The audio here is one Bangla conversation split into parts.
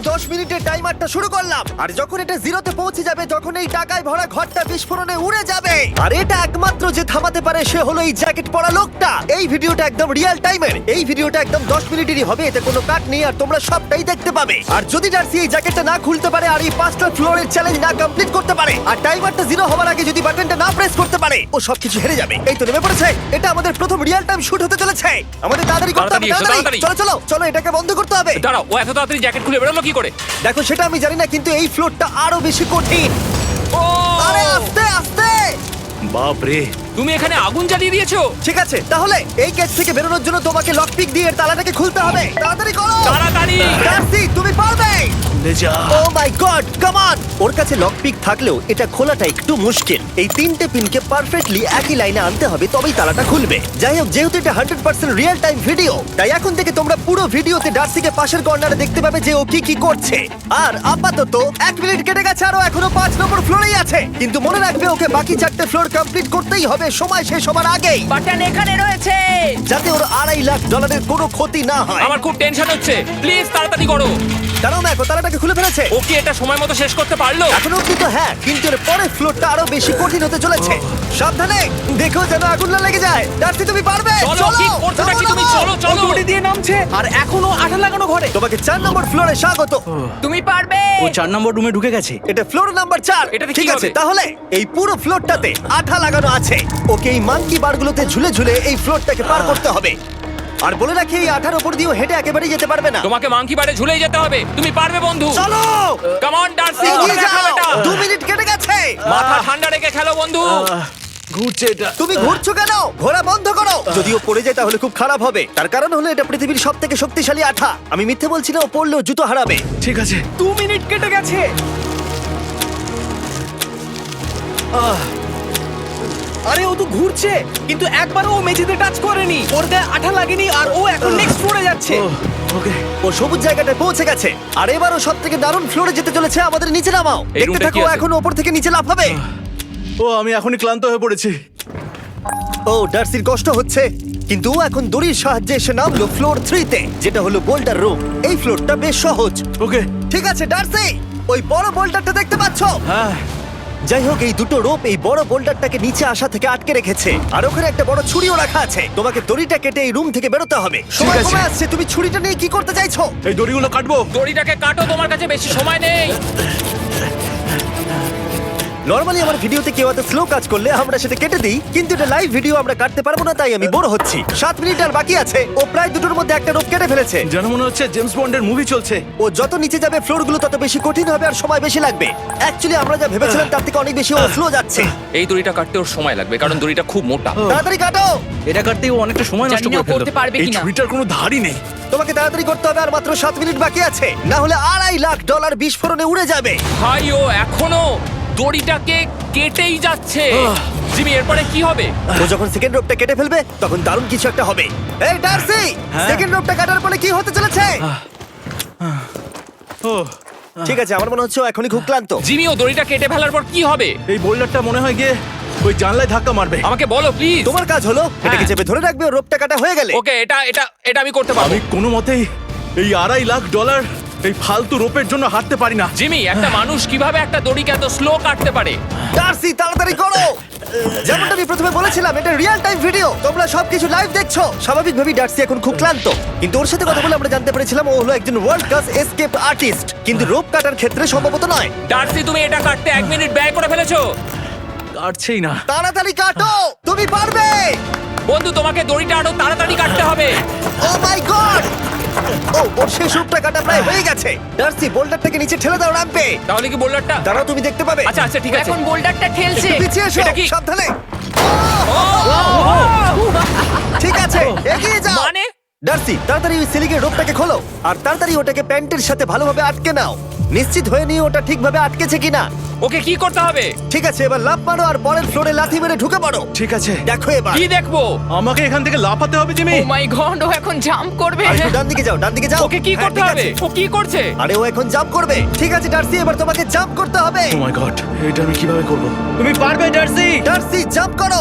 10 মিনিটের টাইমারটা শুরু করলাম, আর যখন এটা জিরোতে পৌঁছে যাবে তখন এই টাকায় ভরা ঘরটা বিস্ফোরণে উড়ে যাবে। আর এটা একমাত্র যে থামাতে পারে সে হলো এই জ্যাকেট পরা লোকটা। এই ভিডিওটা একদম রিয়েল টাইমের, এই ভিডিওটা একদম 10 মিনিটেরই হবে, এতে কোনো কাট নেই আর তোমরা সবটাই দেখতে পাবে। আর যদি ডার্সি এই জ্যাকেটটা না খুলতে পারে আর এই 5টা ফ্লোরের চ্যালেঞ্জ না কমপ্লিট করতে পারে আর টাইমারটা জিরো হওয়ার আগে যদি বাটনটা না প্রেস করতে পারে, ও সবকিছু হেরে যাবে। এই তো নেমে পড়েছে, এটা আমাদের প্রথম রিয়েল টাইম শুট হতে চলেছে। আমাদের তাড়াতাড়ি করতে হবে, তাড়াতাড়ি চলো চলো চলো, এটাকে বন্ধ করতে হবে। দাঁড়াও, ও এত তাড়াতাড়ি জ্যাকেট খুলে বেরোলো কি করে? দেখো সেটা আমি জানি না, কিন্তু এই ফ্লোরটা আরো বেশি কঠিন। ও আরে আস্তে আস্তে। বাপ রে, তুমি এখানে আগুন জ্বালিয়ে দিয়েছো? ঠিক আছে, তাহলে এই কেস থেকে বেরোনোর জন্য তোমাকে লকপিক দিয়ে এর তালাটাকে খুলতে হবে। তাড়াতাড়ি করো তাড়াতাড়ি। ডার্সি, তুমি পারবে। খুলে যা। ও মাই গড, কাম অন। ওর কাছে লকপিক থাকলেও এটা খোলাটা একটু মুশকিল। এই 3টে পিনকে পারফেক্টলি একই লাইনে আনতে হবে, তবেই তালাটা খুলবে। যাই হোক, যেহেতু এটা 100% রিয়েল টাইম ভিডিও, তাই এখন থেকে তোমরা পুরো ভিডিওতে ডার্সিকে পাশের কর্নারে দেখতে পাবে যে ও কি কি করছে। আর আপাতত 1 মিনিট কেটে গেছে, আরো এখনো 5 নম্বর ফ্লোরেই আছে। কিন্তু মনে রাখবে ওকে বাকি 4টে ফ্লোর কমপ্লিট করতেই হবে সময় শেষ হবার আগেই, বাটন এখানে রয়েছে। যাতে ওর $2.5 লাখ কোনো ক্ষতি না হয়। আমার খুব টেনশন হচ্ছে, প্লিজ তাড়াতাড়ি করো। কারণ দেখো তালাটাকে খুলে ফেলেছে। ও কি এটা সময় মতো শেষ করতে পারলো? এখনো কিন্তু হ্যাঁ, কিন্তু এর পরের ফ্লোরটা আরো বেশি কঠিন হতে চলেছে। সাবধানে, দেখো যেন আগুন না লেগে যায়। ডার্সি, তুমি পারবে। চলো, কি করছোটা কি তুমি? চলো চলো। দড়ি দিয়ে নামছে আর এখনো আঠা লাগানো ঘরে। তোমাকে 4 নম্বর ফ্লোরে স্বাগত। তুমি পারবে। ও 4 নম্বর রুমে ঢুকে গেছে। এটা ফ্লোর নাম্বার 4। এটাতে কি ঠিক আছে, হবে? তাহলে এই পুরো ফ্লোরটাতে আঠা লাগানো আছে। ওকে এই মাঙ্কি বারগুলোতে ঝুলে ঝুলে এই ফ্লোরটাকে পার করতে হবে। আর বলে রাখি, এই আঠার উপর দিয়েও হেঁটে একেবারেই যেতে পারবে না। তোমাকে মাংকি বারে ঝুলেই যেতে হবে। তুমি পারবে বন্ধু। চলো কাম অন ডার্সি, এগিয়ে করে দেখাও যাও। এটা। 2 মিনিট কেটে গেছে। মাথা ঠান্ডা রেখে খেলো বন্ধু। ঘুরছে এটা। তুমি ঘুরছো কেন? ঘোরা বন্ধ করো। যদিও পড়ে যায় তাহলে খুব খারাপ হবে। তার কারণ হলো এটা পৃথিবীর সবথেকে শক্তিশালী আঠা। আমি মিথ্যে বলছি না, ও পড়লেও জুতো হারাবে। ঠিক আছে। 2 মিনিট কেটে গেছে। আরে ও তো ঘুরছে, কিন্তু একবারও ও মেঝেতে টাচ করেনি। ওর গায়ে আঠা লাগেনি আর ও এখন নেক্সট ফ্লোরে যাচ্ছে। ওকে। ও সবুজ জায়গাটায় পৌঁছে গেছে। আর এবারও সব থেকে দারুণ ফ্লোরে যেতে চলেছে। আমাদের নিচে নামাও। এই দেখতে রুমটা থাকো, কি আছে? এখন ওপর থেকে নিচে লাফাবে। ও আমি এখনই ক্লান্ত হয়ে পড়েছি। ও ডার্সির কষ্ট হচ্ছে, কিন্তু ও এখন দড়ির সাহায্যে এসে নামলো ফ্লোর 3-তে, যেটা হলো বোল্ডার রুম। এই ফ্লোরটা বেশ সহজ। ওকে। ঠিক আছে ডার্সি, ওই বড় বোল্ডারটা দেখতে পাচ্ছো? হ্যাঁ। যাই হোক, এই দুটো রোপ এই বড় বোল্ডারটাকে নিচে আসা থেকে আটকে রেখেছে। আর ওখানে একটা বড় ছুরিও রাখা আছে। তোমাকে দড়িটা কেটে এই রুম থেকে বেরোতে হবে। সময় আছে। কমে আসছে, তুমি ছুরিটা নিয়ে কি করতে চাইছো? এই দড়িগুলো কাটবো। দড়িটাকে কাটো, তোমার কাছে বেশি সময় নেই। নরমালি আমার ভিডিওতে কেউ এত স্লো কাজ করলে আমরা সেটা কেটে দিই, কিন্তু এটা লাইভ ভিডিও আমরা কাটতে পারবো না, তাই আমি বোর হচ্ছি। 7 মিনিট আর বাকি আছে। ও প্রায় দুটোর মধ্যে একটা রোপ কেটে ফেলেছে। যেন মনে হচ্ছে জেমস বন্ডের মুভি চলছে। ও যত নিচে যাবে ফ্লোরগুলো তত বেশি কঠিন হবে আর সময় বেশি লাগবে। অ্যাকচুয়ালি আমরা যা ভেবেছিলাম তার থেকে অনেক বেশি ও স্লো যাচ্ছে। এই দড়িটা কাটতে ওর সময় লাগবে, কারণ দড়িটা খুব মোটা। তাড়াতাড়ি কাটো। এটা কাটতেই ও অনেকটা সময় নষ্ট জানি না করে ফেললো। করতে পারবে এই কিনা। ছুরিটার কোনো ধারই নেই। তোমাকে তাড়াতাড়ি করতে হবে, আর মাত্র 7 মিনিট বাকি আছে, না হলে $2.5 লাখ বিস্ফোরণে উড়ে যাবে। ভাই ও এখনো দড়িটাকে কেটেই যাচ্ছে। জিমি, এরপরে কি হবে? ও যখন সেকেন্ড রোপটা কেটে ফেলবে তখন দারুণ কিছু একটা হবে। এই ডার্সি, হ্যাঁ? সেকেন্ড রোপটা কাটার পরে কি হতে চলেছে? ও ঠিক আছে, আমার মনে হচ্ছে ও এখনই খুব ক্লান্ত। জিমি, ও দড়িটা কেটে ফেলার পর কি হবে? এই বোল্ডারটা মনে হয় গিয়ে ওই জানলায় ধাক্কা মারবে। আমাকে বলো প্লিজ। তোমার কাজ হলো এটাকে চেপে ধরে রাখবে, ও রোপটা কাটা হয়ে গেলে। ওকে, এটা এটা এটা আমি করতে পারবো। আমি কোনো মতেই এই $2.5 লাখ এই ফালতু রোপের জন্য হাঁটতে পারি না। জিমি, একটা মানুষ কিভাবে একটা দড়িকে এত স্লো কাটতে পারে? ডার্সি, তাড়াতাড়ি করো। যেমনটা আমি প্রথমে বলেছিলাম, এটা রিয়েল টাইম ভিডিও, তোমরা সবকিছু লাইভ দেখছো। স্বাভাবিকভাবেই ডার্সি এখন খুব ক্লান্ত, কিন্তু ওর সাথে কথা বলে আমরা জানতে পেরেছিলাম ও হলো একজন ওয়ার্ল্ড ক্লাস এসকেপ আর্টিস্ট, কিন্তু রোপ কাটার ক্ষেত্রে সম্ভবত নয়। ডার্সি, তুমি এটা কাটতে 1 মিনিট ব্যয় করে ফেলেছো। কাটছেই না। তাড়াতাড়ি কাটো, তুমি পারবে। বন্ধু, তোমাকে দড়িটা আরো তাড়াতাড়ি কাটতে হবে। ও মাই গড! ও ওর শেষ রূপটা কাটা প্রায় হয়ে গেছে। ডার্সি, বোল্ডারটাকে নিচে ঠেলে দাও রাম্পে। তাহলে কি বোল্ডারটা? দাঁড়াও, তুমি দেখতে পাবে। আচ্ছা আচ্ছা, ঠিক আছে। এখন বোল্ডারটা ঠেলছে। পিছিয়ে এসো, এটা কি? সাবধানে। ঠিক আছে, এগিয়ে যাও। মানে? ডার্সি, তাড়াতাড়ি ওই সিলিকের রোপটাকে খোলো আর তাড়াতাড়ি ওটাকে প্যান্টের সাথে ভালোভাবে আটকে নাও। নিশ্চিত হয়ে নিয়ে ওটা ঠিকভাবে আটকেছে কিনা। ওকে কি করতে হবে? ঠিক আছে, এবার লাফ মারো আর পরের ফ্লোরে লাথি মেরে ঢুকে পড়ো। ঠিক আছে। দেখো এবার। কি দেখবো? আমাকে এখান থেকে লাফাতে হবে জিমি। ও মাই গড, ও এখন জাম্প করবে। আর একটু ডান দিকে যাও, ডান দিকে যাও। ওকে কি হ্যাঁ, করতে ঠিক হবে? আছে। ও কি করছে? আরে ও এখন জাম্প করবে। ঠিক আছে ডার্সি, এবার তোমাকে জাম্প করতে হবে। ও মাই গড, এটা আমি কিভাবে করব? তুমি পারবে ডার্সি। ডার্সি, জাম্প করো।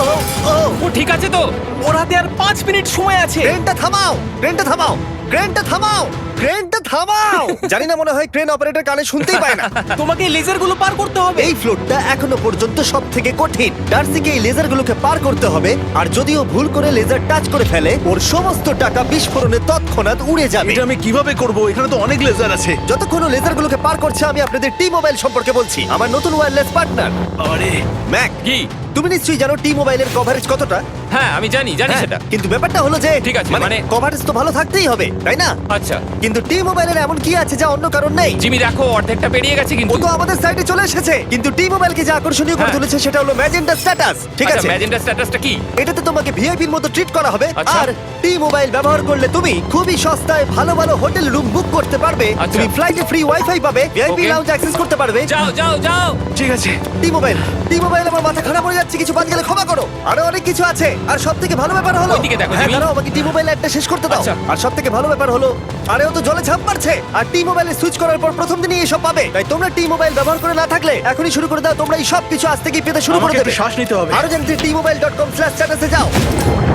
ও ও ও ঠিক আছে তো? ওর হাতে আর 5 মিনিট সময় আছে। ক্রেনটা থামাও, ক্রেনটা থামাও, ক্রেনটা থামাও, ক্রেনটা থামাও। জানি না, মনে হয় ক্রেন অপারেটর কানে শুনতেই পায় না। তোমাকে লেজারগুলো পার করতে হবে। এই ফ্লোরটা এখনো পর্যন্ত সব থেকে কঠিন। ডার্সিকে এই লেজারগুলোকে পার করতে হবে, আর যদিও ভুল করে লেজার টাচ করে ফেলে, ওর সমস্ত টাকা বিস্ফোরণে তৎক্ষণাৎ উড়ে যাবে। এটা আমি কিভাবে করব? এখানে তো অনেক লেজার আছে। যতক্ষণ ও লেজারগুলোকে পার করছে, আমি আপনাদের টি মোবাইল সম্পর্কে বলছি, আমার নতুন ওয়্যারলেস পার্টনার আরে ম্যাক। কি? তুমি নিশ্চয়ই জানো টি মোবাইলের কভারেজ কতটা। হ্যাঁ আমি জানি হ্যাঁ, সেটা। কিন্তু ব্যাপারটা হলো যে ঠিক আছে, মানে কভারেজ তো ভালো থাকতেই হবে, তাই না? আচ্ছা কিন্তু টি মোবাইলের এমন কি আছে যা অন্য কারণ নেই? জিমি দেখো অর্ধেকটা পেরিয়ে গেছে ও কিন্তু। তো আমাদের সাইডে চলে এসেছে, কিন্তু টি মোবাইলকে যে আকর্ষণীয় করে হ্যাঁ। তুলেছে সেটা হলো ম্যাজেন্টা স্ট্যাটাস। ঠিক আছে, ম্যাজেন্টা স্ট্যাটাসটা কি? এটাতে তোমাকে ভিআইপির মতো ট্রিট করা হবে। আচ্ছা। আর টি মোবাইল ব্যবহার করলে তুমি খুবই সস্তায় ভালো ভালো হোটেল রুম বুক করতে পারবে। আচ্ছা। তুমি ফ্লাইটে ফ্রি ওয়াইফাই পাবে, ভিআইপি Okay. লাউঞ্জ অ্যাক্সেস করতে পারবে। যাও যাও যাও। ঠিক আছে। টি মোবাইল, টি মোবাইল, আমার মাথা খারাপ হয়ে যাচ্ছে, কিছু বাদ গেলে ক্ষমা করো। আরো অনেক কিছু আছে, আর সব থেকে ভালো ব্যাপার হলো, ওইদিকে দেখো, হ্যাঁ জিমি। দাঁড়াও, আমাকে টি মোবাইল একটা শেষ করতে দাও। আচ্ছা। আর সব থেকে ভালো ব্যাপার হলো, আরে ও তো জলে ঝাঁপ মারছে, আর টি মোবাইলে সুইচ করার পর প্রথম দিনই এসব পাবে। তাই তোমরা টি মোবাইল ব্যবহার করে না থাকলে এখনই শুরু করে দাও। তোমরা এই সব কিছু আজ থেকেই পেতে শুরু করে আমাকে দেবে। একটু শ্বাস নিতে হবে। আরো জানতে tmobile.com/status এ যাও।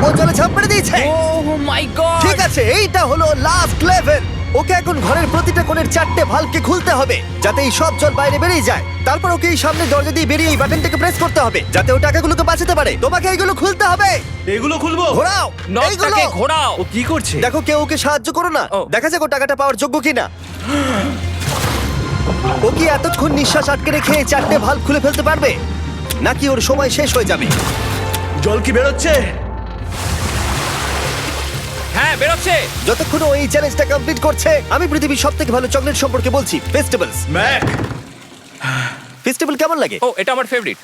ও জলে ঝাঁপ মেরে দিয়েছে। ও মাই গড। ঠিক আছে, এইটা হলো লাস্ট লেভেল। ওকে এখন ঘরের প্রতিটা কোণের 4টে ভালভকে খুলতে হবে, যাতে এই সব জল বাইরে বেরিয়ে যায়। তারপর ওকে এই সামনে দরজা দিয়ে বেরিয়ে এই বাটনটাকে প্রেস করতে হবে, যাতে ও টাকাগুলোকে বাঁচাতে পারে। তোমাকে এইগুলো খুলতে হবে। এগুলো খুলবো? ঘোরাও এইগুলো। নটটাকে ঘোরাও। ও কি করছে? দেখো কেউ ওকে সাহায্য করো না, ও। দেখা যাক ও টাকাটা পাওয়ার যোগ্য কিনা। ও কি এতক্ষণ নিঃশ্বাস আটকে রেখে এই 4টে ভালভ খুলে ফেলতে পারবে, নাকি ওর সময় শেষ হয়ে যাবে? জল কি বেরোচ্ছে? হ্যাঁ বেরোচ্ছে। যতক্ষণ ও এই চ্যালেঞ্জটা কমপ্লিট করছে, আমি পৃথিবীর সবথেকে ভালো চকলেট সম্পর্কে বলছি, ফেস্টিভ্যালস। ম্যাক, ফেস্টিভ্যাল কেমন লাগে? ও এটা আমার ফেভারিট।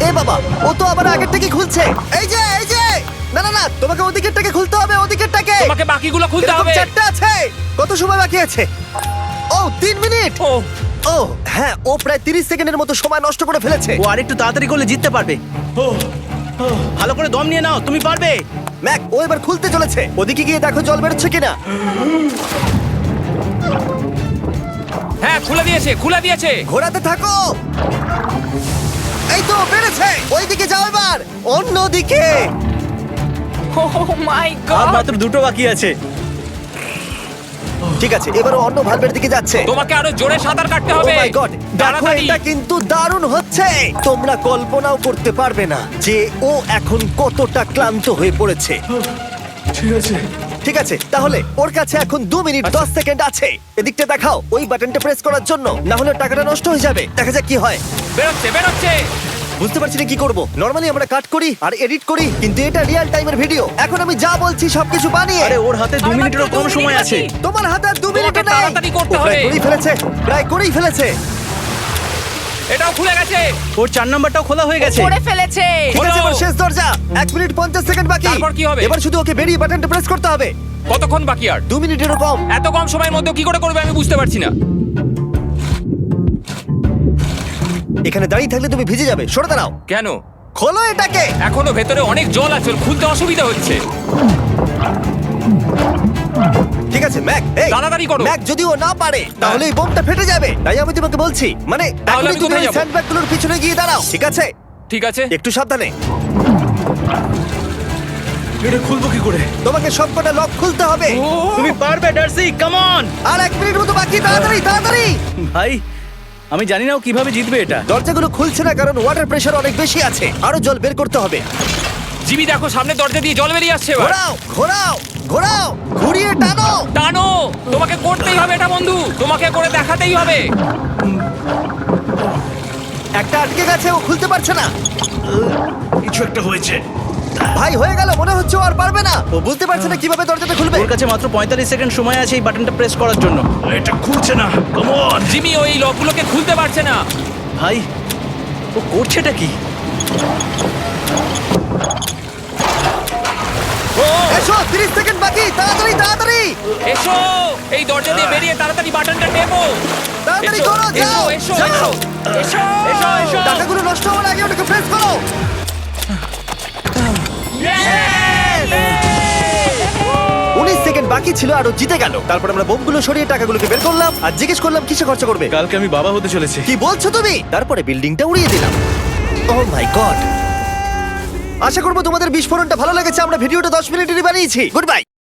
এ বাবা, ও তো আবার আগের থেকে খুলছে। এই যে এই যে, না না না, তোমাকে ওদিকেরটাকে খুলতে হবে, ওদিকেরটাকে। তোমাকে বাকিগুলো খুলতে এরকম হবে। 4টে আছে। কত সময় বাকি আছে? ও 3 মিনিট। ও ও হ্যাঁ, ও প্রায় 30 সেকেন্ডের মতো সময় নষ্ট করে ফেলেছে। ও আরেকটু তাড়াতাড়ি করলে জিততে পারবে। ভালো করে দম নিয়ে নাও, তুমি পারবে। ম্যাক, ও এবার খুলতে চলেছে। ওদিকে গিয়ে দেখো জল বেরোচ্ছে কিনা। হ্যাঁ খুলে দিয়েছে, খুলে দিয়েছে। ঘোরাতে থাকো। এই তো বেড়েছে। ওইদিকে যাও এবার, অন্যদিকে। ও মাই আর গড। মাত্র 2টো বাকি আছে। ঠিক আছে, এবার ও অন্য ভালভের দিকে যাচ্ছে। তোমাকে আরো জোরে সাঁতার কাটতে ও হবে। মাই গড, দেখো তাড়াতাড়ি। এটা কিন্তু দারুণ হচ্ছে। তোমরা কল্পনাও করতে পারবে না যে ও এখন কতটা ক্লান্ত হয়ে পড়েছে। ঠিক আছে। ঠিক আছে, তাহলে ওর কাছে এখন 2 মিনিট 10 সেকেন্ড আছে। এদিকটা দেখাও, ওই বাটনটা প্রেস করার জন্য, না হলে টাকাটা নষ্ট হয়ে যাবে। দেখা যাক কি হয়। বেরোচ্ছে বেরোচ্ছে। বুঝতে পারছি না কি করব। নরমালি আমরা কাট করি আর এডিট করি, কিন্তু এটা রিয়েল টাইমের ভিডিও। এখন আমি যা বলছি সবকিছু বানিয়ে। আরে ওর হাতে 2 মিনিটেরও কম সময় আছে। তোমার হাতে আর 2 মিনিট তোমাকে নেই। তাড়াতাড়ি করতে ও প্রায় হবে। করেই ফেলেছে, প্রায় করেই ফেলেছে। এটাও খুলে গেছে। ওর 4 নাম্বারটাও খোলা হয়ে গেছে। করে ফেলেছে। ঠিক আছে, এবার শেষ দরজা। 1 মিনিট 50 সেকেন্ড বাকি। তারপর কি হবে? এবার শুধু ওকে বেরিয়ে বাটনটা প্রেস করতে হবে। কতক্ষণ বাকি আর? 2 মিনিটেরও কম। এত কম সময়ের মধ্যে কি করে করবে আমি বুঝতে পারছি না। এখানে দাঁড়িয়ে থাকলে তুমি ভিজে যাবে, সরে দাঁড়াও। কেন? খোলো এটাকে। এখনো ভেতরে অনেক জল আছে, খুলতে অসুবিধা হচ্ছে। ঠিক আছে ম্যাক, এই তাড়াতাড়ি করো। ম্যাক, যদি ও না পারে তাহলে এই বোমটা ফেটে যাবে। তাই আমি তোমাকে বলছি, মানে তাহলে এখনই আমি তুমি কোথায় ওই যাবো? স্যান্ডব্যাগগুলোর পিছনে গিয়ে দাঁড়াও, ঠিক আছে? ঠিক আছে। একটু সাবধানে। এটা খুলবো কি করে? তোমাকে সবকটা লক খুলতে হবে। তুমি পারবে ডার্সি, কাম অন। আর 1 মিনিট মতো বাকি, তাড়াতাড়ি তাড়াতাড়ি। ভাই আমি জানি না ও কিভাবে জিতবে এটা। দরজাগুলো খুলছে না কারণ ওয়াটার প্রেশার অনেক বেশি আছে। আরো জল বের করতে হবে। জিমি দেখো সামনে দরজা দিয়ে জল বেরিয়ে আসছে এবার। ঘোরাও ঘোরাও ঘোরাও, ঘুরিয়ে টানো। টানো। তোমাকে করতেই হবে এটা বন্ধু, তোমাকে করে দেখাতেই হবে। একটা আটকে গেছে, ও খুলতে পারছে না। কিছু একটা হয়েছে। ভাই হয়ে গেল, মনে হচ্ছে ও আর পারবে না। ও বুঝতে পারছে না কিভাবে দরজাটা খুলবে। ওর কাছে মাত্র 45 সেকেন্ড সময় আছে এই বাটনটা প্রেস করার জন্য। এটা খুলছে না। Come on. জিমি ওই লকগুলোকে খুলতে পারছে না। ভাই ও করছেটা কি? ও এসো, 30 সেকেন্ড বাকি, তাড়াতাড়ি তাড়াতাড়ি এসো, এই দরজা দিয়ে বেরিয়ে তাড়াতাড়ি বাটনটা টেপো। তাড়াতাড়ি এসো, করো, যাও এসো, যাও। এসো, এসো, এসো, এসো। টাকাগুলো নষ্ট হওয়ার আগে ওটাকে প্রেস করো। 19 সেকেন্ড বাকি ছিল আর ও জিতে গেল। তারপর আমরা বোমগুলো সরিয়ে টাকাগুলোকে বের করলাম আর জিজ্ঞেস করলাম কিসে খরচা করবে। কালকে আমি বাবা হতে চলেছি। কি বলছো তুমি? তারপরে বিল্ডিংটা উড়িয়ে দিলাম। ও মাই গড আশা করবো তোমাদের বিস্ফোরণটা ভালো লেগেছে। আমরা ভিডিওটা 10 মিনিটেরই বানিয়েছি। Good bye.